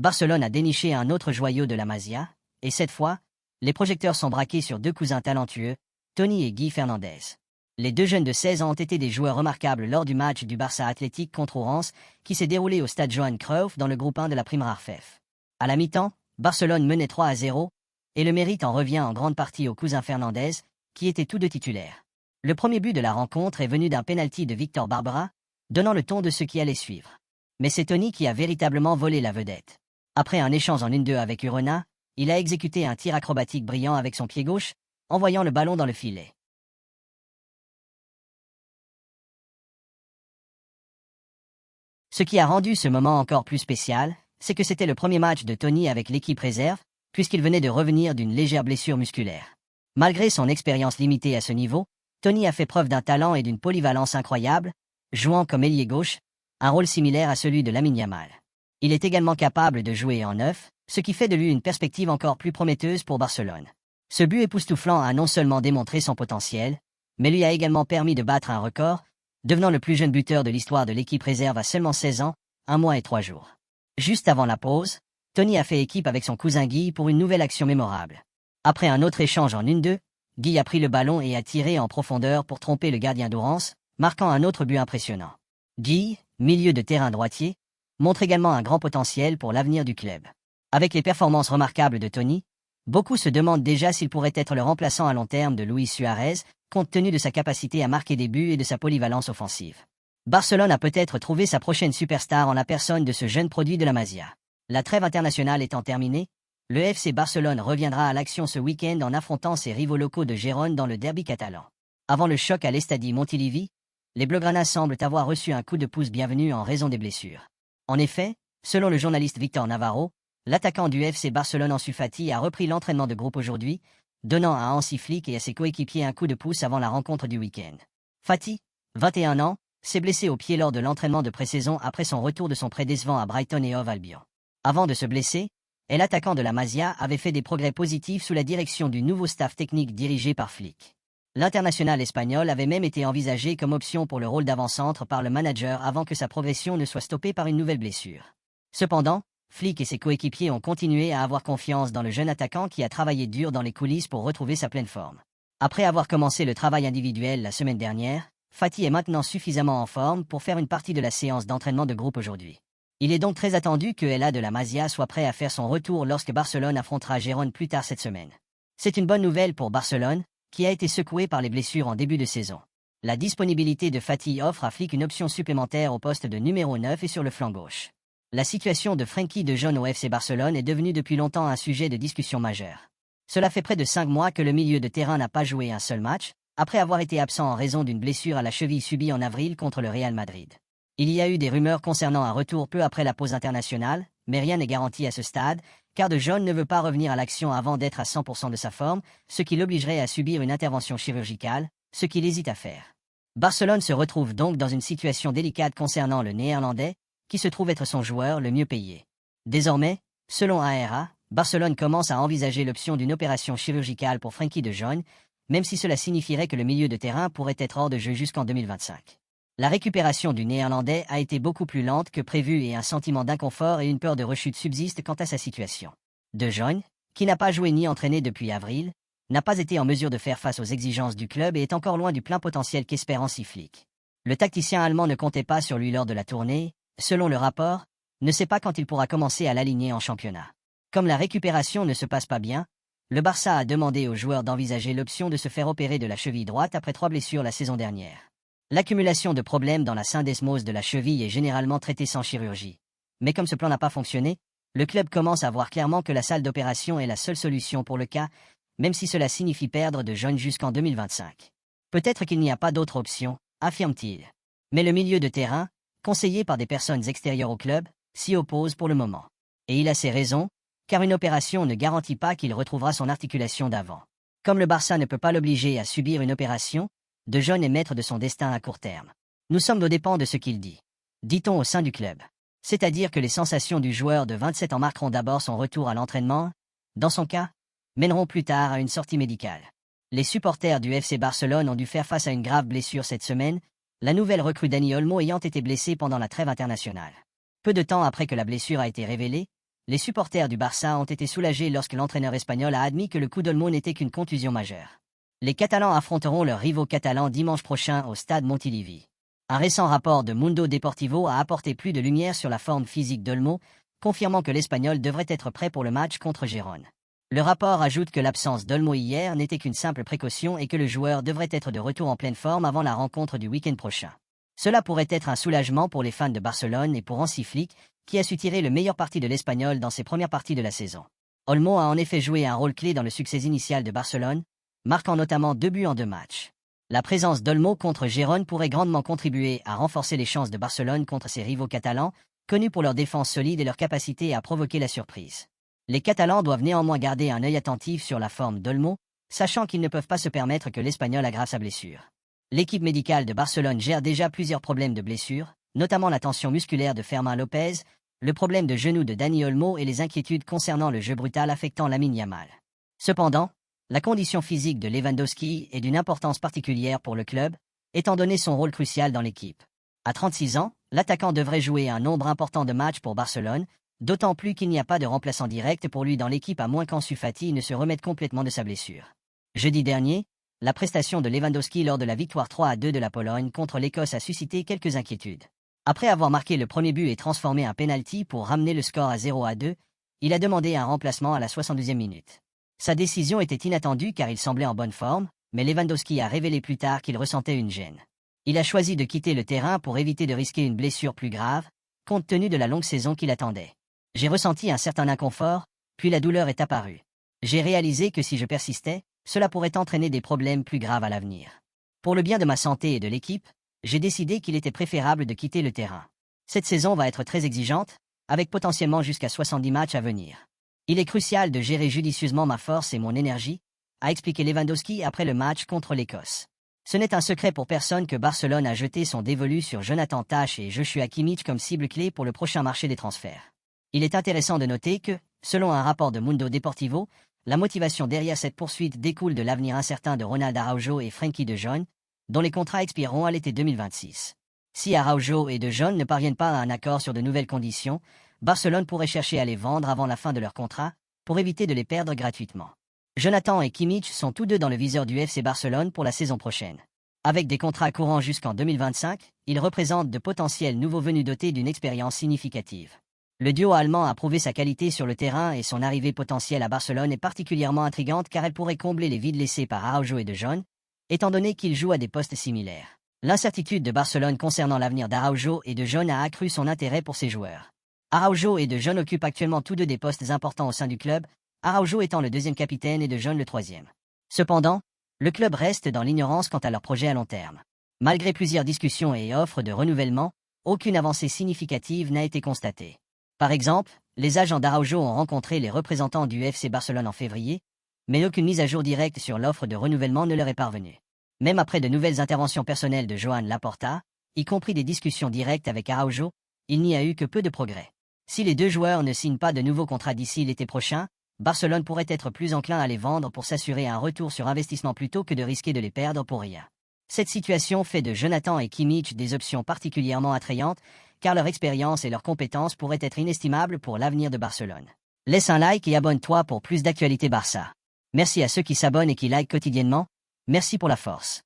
Barcelone a déniché un autre joyau de la Masia, et cette fois, les projecteurs sont braqués sur deux cousins talentueux, Toni et Guy Fernandez. Les deux jeunes de 16 ans ont été des joueurs remarquables lors du match du Barça Athletic contre Orense, qui s'est déroulé au stade Johan Cruyff dans le groupe 1 de la Primera FEF. À la mi-temps, Barcelone menait 3-0, et le mérite en revient en grande partie aux cousins Fernandez, qui étaient tous deux titulaires. Le premier but de la rencontre est venu d'un pénalty de Victor Barbara, donnant le ton de ce qui allait suivre. Mais c'est Toni qui a véritablement volé la vedette. Après un échange en 1-2 avec Urena, il a exécuté un tir acrobatique brillant avec son pied gauche, envoyant le ballon dans le filet. Ce qui a rendu ce moment encore plus spécial, c'est que c'était le premier match de Toni avec l'équipe réserve, puisqu'il venait de revenir d'une légère blessure musculaire. Malgré son expérience limitée à ce niveau, Toni a fait preuve d'un talent et d'une polyvalence incroyable, jouant comme ailier gauche, un rôle similaire à celui de Lamine Yamal. Il est également capable de jouer en neuf, ce qui fait de lui une perspective encore plus prometteuse pour Barcelone. Ce but époustouflant a non seulement démontré son potentiel, mais lui a également permis de battre un record, devenant le plus jeune buteur de l'histoire de l'équipe réserve à seulement 16 ans, 1 mois et 3 jours. Juste avant la pause, Toni a fait équipe avec son cousin Guy pour une nouvelle action mémorable. Après un autre échange en 1-2, Guy a pris le ballon et a tiré en profondeur pour tromper le gardien d'Orense, marquant un autre but impressionnant. Guy, milieu de terrain droitier, montre également un grand potentiel pour l'avenir du club. Avec les performances remarquables de Toni, beaucoup se demandent déjà s'il pourrait être le remplaçant à long terme de Luis Suarez, compte tenu de sa capacité à marquer des buts et de sa polyvalence offensive. Barcelone a peut-être trouvé sa prochaine superstar en la personne de ce jeune produit de la Masia. La trêve internationale étant terminée, le FC Barcelone reviendra à l'action ce week-end en affrontant ses rivaux locaux de Gérone dans le derby catalan. Avant le choc à l'Estadi Montilivi, les Blaugrana semblent avoir reçu un coup de pouce bienvenu en raison des blessures. En effet, selon le journaliste Victor Navarro, l'attaquant du FC Barcelone Ansu Fati a repris l'entraînement de groupe aujourd'hui, donnant à Hansi Flick et à ses coéquipiers un coup de pouce avant la rencontre du week-end. Fati, 21 ans, s'est blessé au pied lors de l'entraînement de pré-saison après son retour de son prêt décevant à Brighton et Hove Albion. Avant de se blesser, l'attaquant de la Masia avait fait des progrès positifs sous la direction du nouveau staff technique dirigé par Flick. L'international espagnol avait même été envisagé comme option pour le rôle d'avant-centre par le manager avant que sa progression ne soit stoppée par une nouvelle blessure. Cependant, Flick et ses coéquipiers ont continué à avoir confiance dans le jeune attaquant qui a travaillé dur dans les coulisses pour retrouver sa pleine forme. Après avoir commencé le travail individuel la semaine dernière, Fati est maintenant suffisamment en forme pour faire une partie de la séance d'entraînement de groupe aujourd'hui. Il est donc très attendu que LA de la Masia soit prêt à faire son retour lorsque Barcelone affrontera Gérone plus tard cette semaine. C'est une bonne nouvelle pour Barcelone, qui a été secoué par les blessures en début de saison. La disponibilité de Fati offre à Flick une option supplémentaire au poste de numéro 9 et sur le flanc gauche. La situation de Frenkie de Jong au FC Barcelone est devenue depuis longtemps un sujet de discussion majeure. Cela fait près de 5 mois que le milieu de terrain n'a pas joué un seul match, après avoir été absent en raison d'une blessure à la cheville subie en avril contre le Real Madrid. Il y a eu des rumeurs concernant un retour peu après la pause internationale, mais rien n'est garanti à ce stade, car de Jong ne veut pas revenir à l'action avant d'être à 100% de sa forme, ce qui l'obligerait à subir une intervention chirurgicale, ce qu'il hésite à faire. Barcelone se retrouve donc dans une situation délicate concernant le Néerlandais, qui se trouve être son joueur le mieux payé. Désormais, selon ARA, Barcelone commence à envisager l'option d'une opération chirurgicale pour Frenkie de Jong, même si cela signifierait que le milieu de terrain pourrait être hors de jeu jusqu'en 2025. La récupération du Néerlandais a été beaucoup plus lente que prévu et un sentiment d'inconfort et une peur de rechute subsistent quant à sa situation. De Jong, qui n'a pas joué ni entraîné depuis avril, n'a pas été en mesure de faire face aux exigences du club et est encore loin du plein potentiel qu'espère Hansi Flick. Le tacticien allemand ne comptait pas sur lui lors de la tournée, selon le rapport, ne sait pas quand il pourra commencer à l'aligner en championnat. Comme la récupération ne se passe pas bien, le Barça a demandé aux joueurs d'envisager l'option de se faire opérer de la cheville droite après 3 blessures la saison dernière. L'accumulation de problèmes dans la syndesmose de la cheville est généralement traitée sans chirurgie. Mais comme ce plan n'a pas fonctionné, le club commence à voir clairement que la salle d'opération est la seule solution pour le cas, même si cela signifie perdre de Jong jusqu'en 2025. Peut-être qu'il n'y a pas d'autre option, affirme-t-il. Mais le milieu de terrain, conseillé par des personnes extérieures au club, s'y oppose pour le moment. Et il a ses raisons, car une opération ne garantit pas qu'il retrouvera son articulation d'avant. Comme le Barça ne peut pas l'obliger à subir une opération, De Jong est maître de son destin à court terme. Nous sommes aux dépens de ce qu'il dit. Dit-on au sein du club. C'est-à-dire que les sensations du joueur de 27 ans marqueront d'abord son retour à l'entraînement, dans son cas, mèneront plus tard à une sortie médicale. Les supporters du FC Barcelone ont dû faire face à une grave blessure cette semaine, la nouvelle recrue Dani Olmo ayant été blessée pendant la trêve internationale. Peu de temps après que la blessure a été révélée, Les supporters du Barça ont été soulagés lorsque l'entraîneur espagnol a admis que le coup d'Olmo n'était qu'une contusion majeure. Les Catalans affronteront leurs rivaux catalans dimanche prochain au stade Montilivi. Un récent rapport de Mundo Deportivo a apporté plus de lumière sur la forme physique d'Olmo, confirmant que l'Espagnol devrait être prêt pour le match contre Gérone. Le rapport ajoute que l'absence d'Olmo hier n'était qu'une simple précaution et que le joueur devrait être de retour en pleine forme avant la rencontre du week-end prochain. Cela pourrait être un soulagement pour les fans de Barcelone et pour Hansi Flick, qui a su tirer le meilleur parti de l'Espagnol dans ses premières parties de la saison. Olmo a en effet joué un rôle clé dans le succès initial de Barcelone, marquant notamment 2 buts en 2 matchs. La présence d'Olmo contre Gérone pourrait grandement contribuer à renforcer les chances de Barcelone contre ses rivaux catalans, connus pour leur défense solide et leur capacité à provoquer la surprise. Les Catalans doivent néanmoins garder un œil attentif sur la forme d'Olmo, sachant qu'ils ne peuvent pas se permettre que l'Espagnol aggrave sa blessure. L'équipe médicale de Barcelone gère déjà plusieurs problèmes de blessure, notamment la tension musculaire de Fermin Lopez, le problème de genou de Dani Olmo et les inquiétudes concernant le jeu brutal affectant Lamine Yamal. Cependant, la condition physique de Lewandowski est d'une importance particulière pour le club, étant donné son rôle crucial dans l'équipe. À 36 ans, l'attaquant devrait jouer un nombre important de matchs pour Barcelone, d'autant plus qu'il n'y a pas de remplaçant direct pour lui dans l'équipe à moins qu'Ansu Fati ne se remette complètement de sa blessure. Jeudi dernier, la prestation de Lewandowski lors de la victoire 3-2 de la Pologne contre l'Écosse a suscité quelques inquiétudes. Après avoir marqué le premier but et transformé un penalty pour ramener le score à 0-2, il a demandé un remplacement à la 72e minute. Sa décision était inattendue car il semblait en bonne forme, mais Lewandowski a révélé plus tard qu'il ressentait une gêne. Il a choisi de quitter le terrain pour éviter de risquer une blessure plus grave, compte tenu de la longue saison qu'il attendait. J'ai ressenti un certain inconfort, puis la douleur est apparue. J'ai réalisé que si je persistais, cela pourrait entraîner des problèmes plus graves à l'avenir. Pour le bien de ma santé et de l'équipe, j'ai décidé qu'il était préférable de quitter le terrain. Cette saison va être très exigeante, avec potentiellement jusqu'à 70 matchs à venir. Il est crucial de gérer judicieusement ma force et mon énergie, a expliqué Lewandowski après le match contre l'Écosse. Ce n'est un secret pour personne que Barcelone a jeté son dévolu sur Jonathan Tah et Joshua Kimmich comme cible clé pour le prochain marché des transferts. Il est intéressant de noter que, selon un rapport de Mundo Deportivo, la motivation derrière cette poursuite découle de l'avenir incertain de Ronald Araujo et Frenkie de Jong, dont les contrats expireront à l'été 2026. Si Araujo et de Jong ne parviennent pas à un accord sur de nouvelles conditions, Barcelone pourrait chercher à les vendre avant la fin de leur contrat, pour éviter de les perdre gratuitement. Jonathan et Kimmich sont tous deux dans le viseur du FC Barcelone pour la saison prochaine. Avec des contrats courants jusqu'en 2025, ils représentent de potentiels nouveaux venus dotés d'une expérience significative. Le duo allemand a prouvé sa qualité sur le terrain et son arrivée potentielle à Barcelone est particulièrement intrigante car elle pourrait combler les vides laissés par Araujo et de Jong, étant donné qu'ils jouent à des postes similaires. L'incertitude de Barcelone concernant l'avenir d'Araujo et de Jong a accru son intérêt pour ces joueurs. Araujo et de Jong occupent actuellement tous deux des postes importants au sein du club, Araujo étant le deuxième capitaine et de Jong le troisième. Cependant, le club reste dans l'ignorance quant à leur projet à long terme. Malgré plusieurs discussions et offres de renouvellement, aucune avancée significative n'a été constatée. Par exemple, les agents d'Araujo ont rencontré les représentants du FC Barcelone en février, mais aucune mise à jour directe sur l'offre de renouvellement ne leur est parvenue. Même après de nouvelles interventions personnelles de Joan Laporta, y compris des discussions directes avec Araujo, il n'y a eu que peu de progrès. Si les deux joueurs ne signent pas de nouveaux contrats d'ici l'été prochain, Barcelone pourrait être plus enclin à les vendre pour s'assurer un retour sur investissement plutôt que de risquer de les perdre pour rien. Cette situation fait de Jonathan et Kimmich des options particulièrement attrayantes, car leur expérience et leurs compétences pourraient être inestimables pour l'avenir de Barcelone. Laisse un like et abonne-toi pour plus d'actualités Barça. Merci à ceux qui s'abonnent et qui likent quotidiennement, merci pour la force.